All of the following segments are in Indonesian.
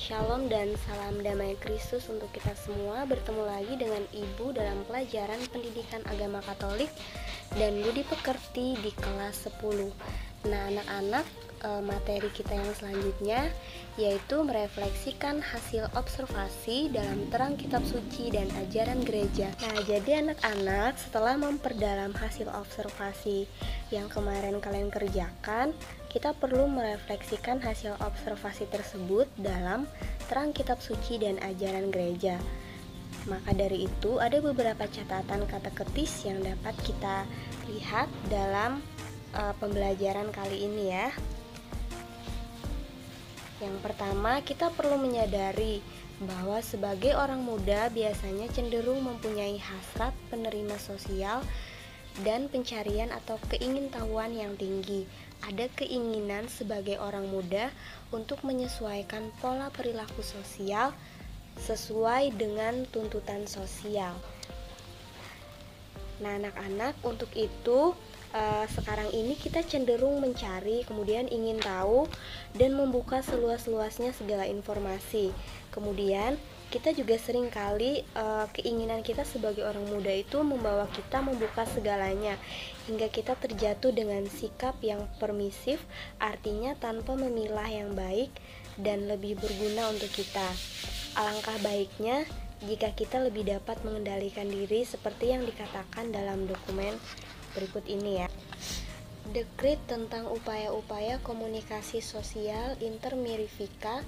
Shalom dan salam damai Kristus untuk kita semua. Bertemu lagi dengan Ibu dalam pelajaran pendidikan agama Katolik dan Budi Pekerti di kelas 10. Nah, anak-anak, materi kita yang selanjutnya yaitu merefleksikan hasil observasi dalam terang kitab suci dan ajaran gereja. Nah, jadi anak-anak, setelah memperdalam hasil observasi yang kemarin kalian kerjakan, kita perlu merefleksikan hasil observasi tersebut dalam terang kitab suci dan ajaran gereja. Maka dari itu, ada beberapa catatan kateketis yang dapat kita lihat dalam pembelajaran kali ini ya. Yang pertama, kita perlu menyadari bahwa sebagai orang muda biasanya cenderung mempunyai hasrat penerima sosial dan pencarian atau keingintahuan yang tinggi. Ada keinginan sebagai orang muda untuk menyesuaikan pola perilaku sosial sesuai dengan tuntutan sosial. Nah, anak-anak, untuk itu sekarang ini kita cenderung mencari, kemudian ingin tahu dan membuka seluas-luasnya segala informasi. Kemudian kita juga sering kali keinginan kita sebagai orang muda itu membawa kita membuka segalanya, hingga kita terjatuh dengan sikap yang permisif, artinya tanpa memilah yang baik dan lebih berguna untuk kita. Alangkah baiknya jika kita lebih dapat mengendalikan diri seperti yang dikatakan dalam dokumen berikut ini ya. Dekrit tentang upaya-upaya komunikasi sosial intermirifika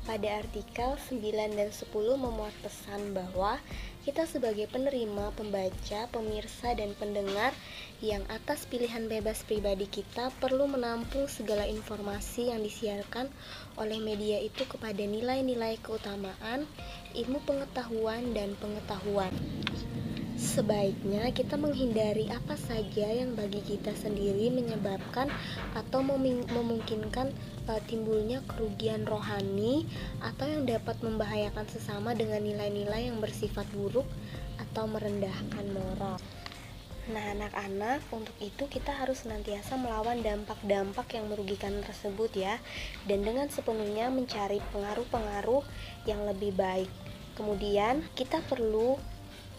pada artikel 9 dan 10 memuat pesan bahwa kita sebagai penerima, pembaca, pemirsa, dan pendengar yang atas pilihan bebas pribadi kita perlu menampung segala informasi yang disiarkan oleh media itu kepada nilai-nilai keutamaan, ilmu pengetahuan, dan pengetahuan. Sebaiknya kita menghindari apa saja yang bagi kita sendiri menyebabkan atau memungkinkan timbulnya kerugian rohani atau yang dapat membahayakan sesama dengan nilai-nilai yang bersifat buruk atau merendahkan moral. Nah, anak-anak, untuk itu kita harus senantiasa melawan dampak-dampak yang merugikan tersebut ya, dan dengan sepenuhnya mencari pengaruh-pengaruh yang lebih baik. Kemudian kita perlu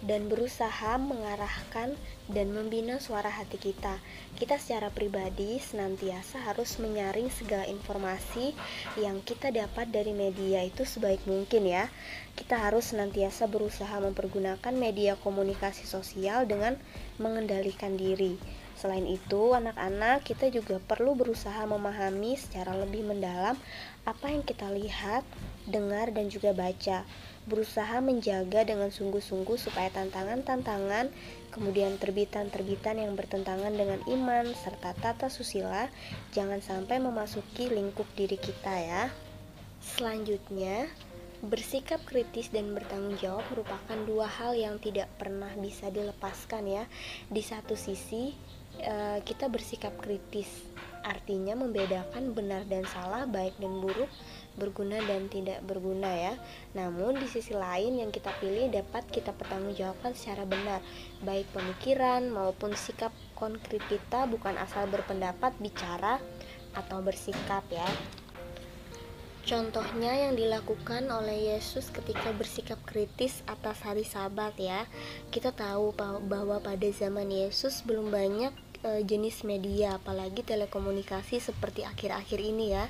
dan berusaha mengarahkan dan membina suara hati kita. Kita secara pribadi senantiasa harus menyaring segala informasi yang kita dapat dari media itu sebaik mungkin ya. Kita harus senantiasa berusaha mempergunakan media komunikasi sosial dengan mengendalikan diri. Selain itu, anak-anak, kita juga perlu berusaha memahami secara lebih mendalam apa yang kita lihat, dengar, dan juga baca. Berusaha menjaga dengan sungguh-sungguh supaya tantangan-tantangan, kemudian terbitan-terbitan yang bertentangan dengan iman serta tata susila jangan sampai memasuki lingkup diri kita ya. Selanjutnya, bersikap kritis dan bertanggung jawab merupakan dua hal yang tidak pernah bisa dilepaskan ya. Di satu sisi, kita bersikap kritis, artinya membedakan benar dan salah, baik dan buruk, berguna dan tidak berguna ya. Namun di sisi lain yang kita pilih dapat kita pertanggungjawabkan secara benar, baik pemikiran maupun sikap konkret kita, bukan asal berpendapat, bicara, atau bersikap ya. Contohnya yang dilakukan oleh Yesus ketika bersikap kritis atas hari Sabat ya. Kita tahu bahwa pada zaman Yesus belum banyak jenis media, apalagi telekomunikasi seperti akhir-akhir ini ya.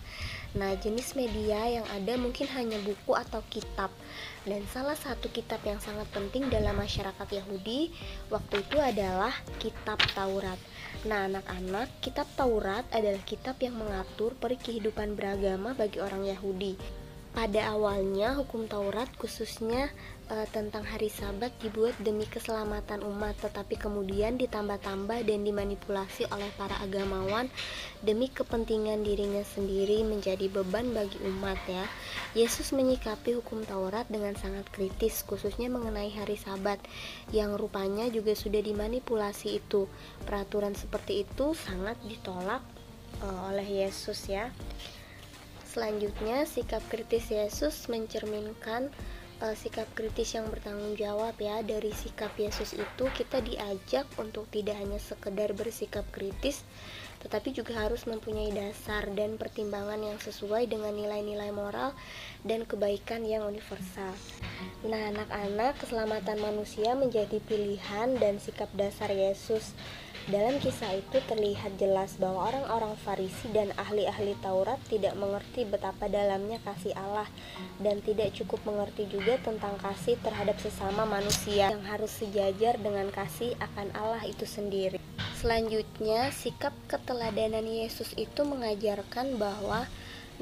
Nah, jenis media yang ada mungkin hanya buku atau kitab. Dan salah satu kitab yang sangat penting dalam masyarakat Yahudi waktu itu adalah kitab Taurat. Nah, anak-anak, kitab Taurat adalah kitab yang mengatur peri kehidupan beragama bagi orang Yahudi. Pada awalnya, hukum Taurat khususnya tentang hari Sabat dibuat demi keselamatan umat, tetapi kemudian ditambah-tambah dan dimanipulasi oleh para agamawan demi kepentingan dirinya sendiri menjadi beban bagi umat ya. Yesus menyikapi hukum Taurat dengan sangat kritis, khususnya mengenai hari Sabat yang rupanya juga sudah dimanipulasi itu. Peraturan seperti itu sangat ditolak oleh Yesus ya. Selanjutnya, sikap kritis Yesus mencerminkan sikap kritis yang bertanggung jawab ya. Dari sikap Yesus itu kita diajak untuk tidak hanya sekedar bersikap kritis, tetapi juga harus mempunyai dasar dan pertimbangan yang sesuai dengan nilai-nilai moral dan kebaikan yang universal. Nah, anak-anak, keselamatan manusia menjadi pilihan dan sikap dasar Yesus. Dalam kisah itu terlihat jelas bahwa orang-orang Farisi dan ahli-ahli Taurat tidak mengerti betapa dalamnya kasih Allah dan tidak cukup mengerti juga tentang kasih terhadap sesama manusia yang harus sejajar dengan kasih akan Allah itu sendiri. Selanjutnya, sikap keteladanan Yesus itu mengajarkan bahwa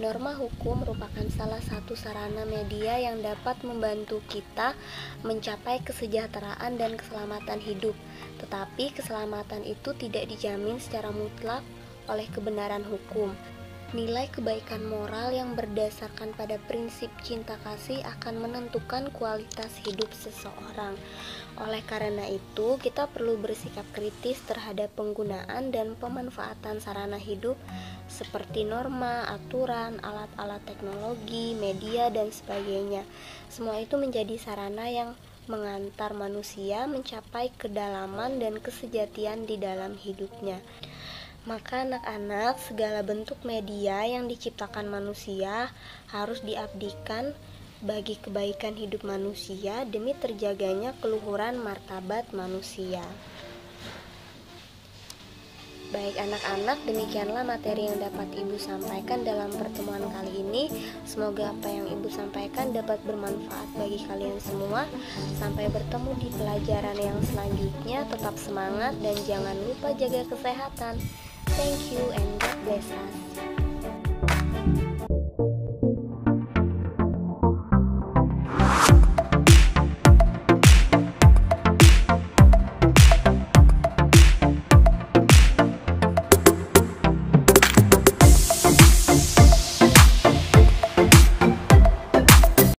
norma hukum merupakan salah satu sarana media yang dapat membantu kita mencapai kesejahteraan dan keselamatan hidup. Tetapi keselamatan itu tidak dijamin secara mutlak oleh kebenaran hukum. Nilai kebaikan moral yang berdasarkan pada prinsip cinta kasih akan menentukan kualitas hidup seseorang. Oleh karena itu, kita perlu bersikap kritis terhadap penggunaan dan pemanfaatan sarana hidup seperti norma, aturan, alat-alat teknologi, media, dan sebagainya. Semua itu menjadi sarana yang mengantar manusia mencapai kedalaman dan kesejatian di dalam hidupnya. Maka anak-anak, segala bentuk media yang diciptakan manusia harus diabdikan bagi kebaikan hidup manusia demi terjaganya keluhuran martabat manusia. Baik anak-anak, demikianlah materi yang dapat Ibu sampaikan dalam pertemuan kali ini. Semoga apa yang Ibu sampaikan dapat bermanfaat bagi kalian semua. Sampai bertemu di pelajaran yang selanjutnya. Tetap semangat dan jangan lupa jaga kesehatan. Thank you and God bless us.